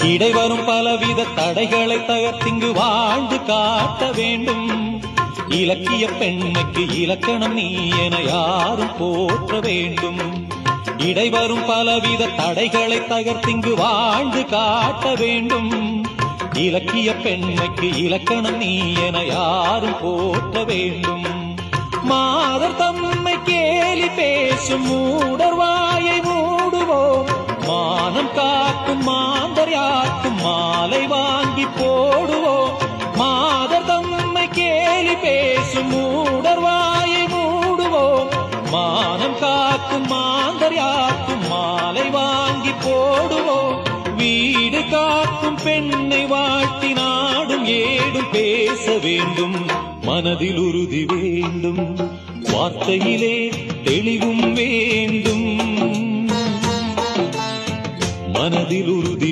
இடைவரும் பலவித தடைகளை தகர்த்திங்கு வாழ்ந்து காட்ட வேண்டும். இலக்கிய பெண்மைக்கு இலக்கணம் நீ என யாரும் போற்ற வேண்டும். இடைவரும் பலவித தடைகளை தகர்த்திங்கு வாழ்ந்து காட்ட வேண்டும். இலக்கிய பெண்மைக்கு இலக்கணம் நீ என யாரும் போற்ற வேண்டும். மாதர் தம்மை கேலி பேசும் மூடர் வாயை மூடுவோம். மானம் காக்கும் மாந்தர் யாக்கும் மாலை வாங்கி போடுவோம். மாதர் தம்மை கேலி பேசும் மூடர் வாயை மூடுவோம். மானம் காக்கும் மாந்தர் யாக்கும் மாலை வாங்கி போடுவோம். வீடு காக்கும் பெண்ணை வாழ்த்தி நாடும் ஏடும் பேச வேண்டும். மனதில் உறுதி வேண்டும், வார்த்தையிலே தெளிவும் வேண்டும். மனதில் உறுதி